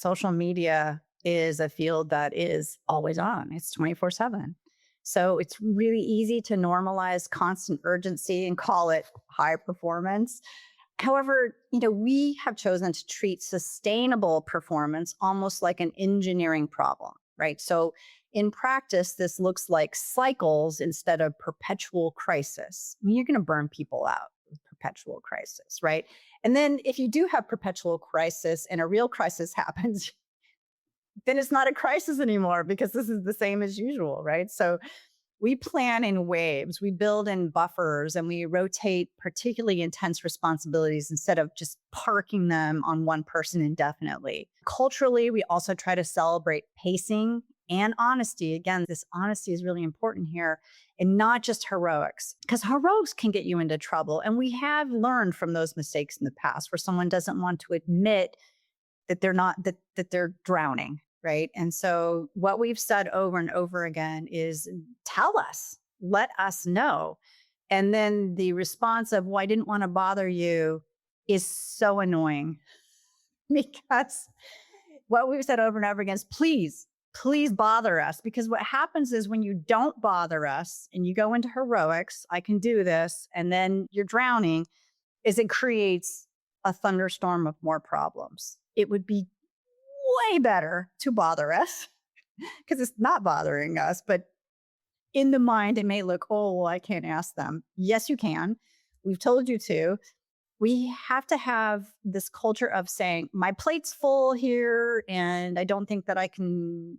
social media is a field that is always on. It's 24/7. So it's really easy to normalize constant urgency and call it high performance. However, we have chosen to treat sustainable performance almost like an engineering problem, right? So in practice, this looks like cycles instead of perpetual crisis. I mean, you're going to burn people out with perpetual crisis, right? And then if you do have perpetual crisis and a real crisis happens, then it's not a crisis anymore because this is the same as usual, right? So we plan in waves, we build in buffers, and we rotate particularly intense responsibilities instead of just parking them on one person indefinitely. Culturally, we also try to celebrate pacing and honesty. Again, this honesty is really important here, and not just heroics, because heroics can get you into trouble. And we have learned from those mistakes in the past where someone doesn't want to admit that they're not, that they're drowning. Right. And so what we've said over and over again is tell us, let us know. And then the response of, well, I didn't want to bother you is so annoying because what we've said over and over again is please bother us. Because what happens is when you don't bother us and you go into heroics, I can do this, and then you're drowning, is it creates a thunderstorm of more problems. It would be way better to bother us because it's not bothering us. But in the mind, it may look, oh, well, I can't ask them. Yes, you can. We've told you to. We have to have this culture of saying, my plate's full here, and I don't think that I can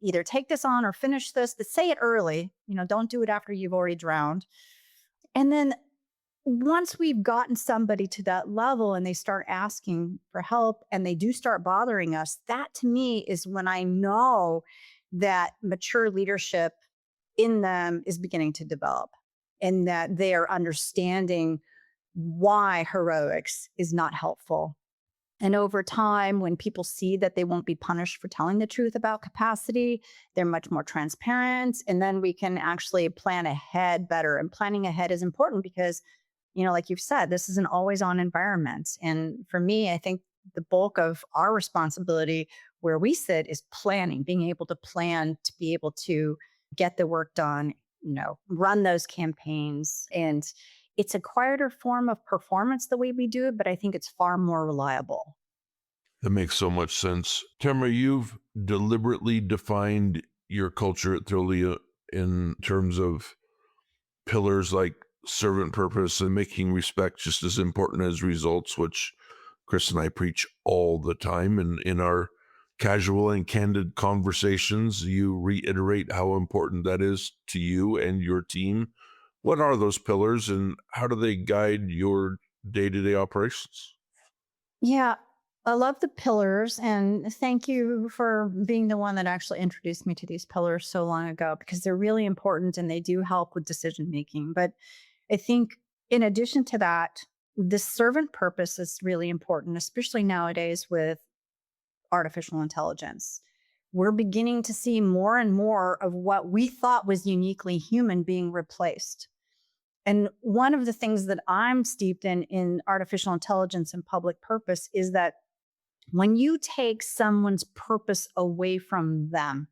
either take this on or finish this. But say it early. Don't do it after you've already drowned. And then once we've gotten somebody to that level and they start asking for help and they do start bothering us, that to me is when I know that mature leadership in them is beginning to develop and that they are understanding why heroics is not helpful. And over time, when people see that they won't be punished for telling the truth about capacity, they're much more transparent. And then we can actually plan ahead better. And planning ahead is important because like you've said, this is an always on environment. And for me, I think the bulk of our responsibility where we sit is planning, being able to plan to be able to get the work done, run those campaigns. And it's a quieter form of performance the way we do it, but I think it's far more reliable. That makes so much sense. Tamara, you've deliberately defined your culture at tThe in terms of pillars like servant purpose and making respect just as important as results, which Chris and I preach all the time. And in our casual and candid conversations, you reiterate how important that is to you and your team. What are those pillars and how do they guide your day-to-day operations? Yeah, I love the pillars. And thank you for being the one that actually introduced me to these pillars so long ago, because they're really important and they do help with decision making. But I think in addition to that, the servant purpose is really important, especially nowadays with artificial intelligence. We're beginning to see more and more of what we thought was uniquely human being replaced. And one of the things that I'm steeped in artificial intelligence and public purpose is that when you take someone's purpose away from them,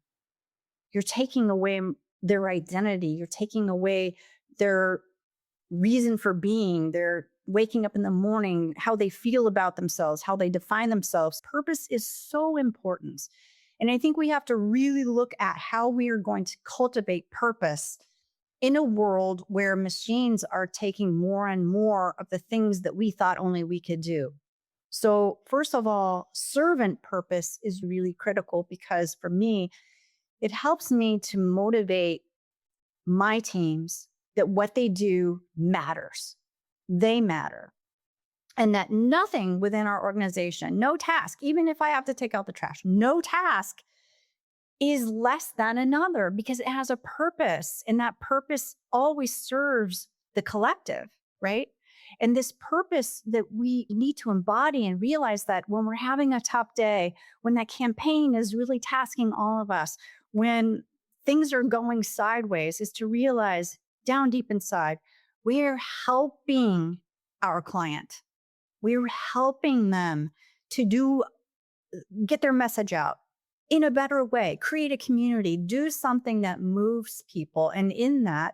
you're taking away their identity, you're taking away their reason for being, their waking up in the morning, how they feel about themselves, how they define themselves. Purpose is so important. And I think we have to really look at how we are going to cultivate purpose in a world where machines are taking more and more of the things that we thought only we could do. So first of all, servant purpose is really critical because for me, it helps me to motivate my teams that what they do matters. They matter. And that nothing within our organization, no task, even if I have to take out the trash, no task is less than another because it has a purpose. And that purpose always serves the collective, right? And this purpose that we need to embody and realize that when we're having a tough day, when that campaign is really tasking all of us, when things are going sideways, is to realize down deep inside, we're helping our client. We're helping them to do get their message out in a better way, create a community, do something that moves people. And in that,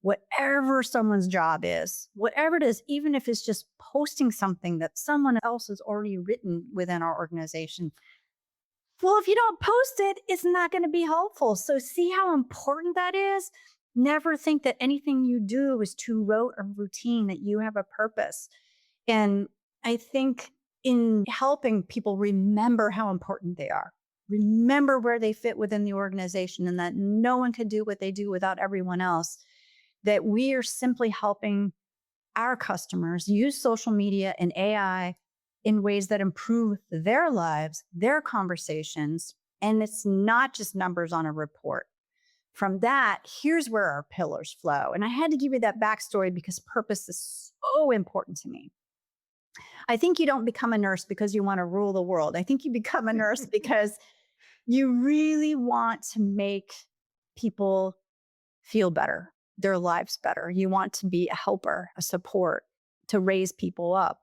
whatever someone's job is, whatever it is, even if it's just posting something that someone else has already written within our organization, well, if you don't post it, it's not going to be helpful. So see how important that is? Never think that anything you do is too rote or routine, that you have a purpose. And I think in helping people remember how important they are, remember where they fit within the organization, and that no one could do what they do without everyone else, that we are simply helping our customers use social media and AI in ways that improve their lives, their conversations, and it's not just numbers on a report. From that, here's where our pillars flow. And I had to give you that backstory because purpose is so important to me. I think you don't become a nurse because you want to rule the world. I think you become a nurse because you really want to make people feel better, their lives better. You want to be a helper, a support, to raise people up.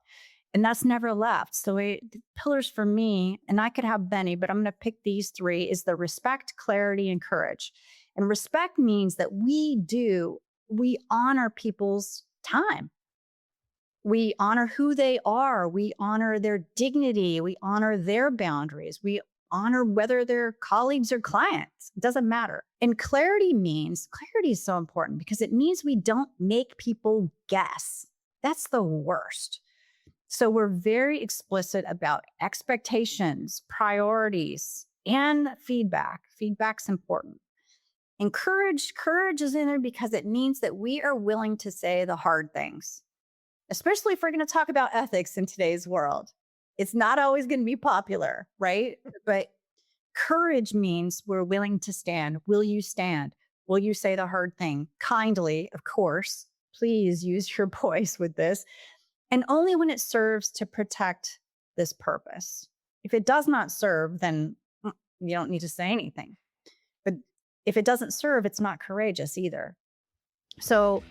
And that's never left. So the pillars for me, and I could have many, but I'm going to pick these three, is the respect, clarity, and courage. And respect means that we honor people's time. We honor who they are. We honor their dignity. We honor their boundaries. We honor whether they're colleagues or clients. It doesn't matter. And clarity is so important because it means we don't make people guess. That's the worst. So we're very explicit about expectations, priorities, and feedback. Feedback's important. And courage is in there because it means that we are willing to say the hard things, especially if we're going to talk about ethics in today's world. It's not always going to be popular, right? But courage means we're willing to stand. Will you stand? Will you say the hard thing? Kindly, of course. Please use your voice with this. And only when it serves to protect this purpose. If it does not serve, then you don't need to say anything. But if it doesn't serve, it's not courageous either. So,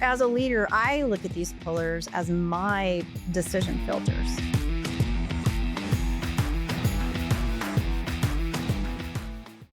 as a leader, I look at these pillars as my decision filters.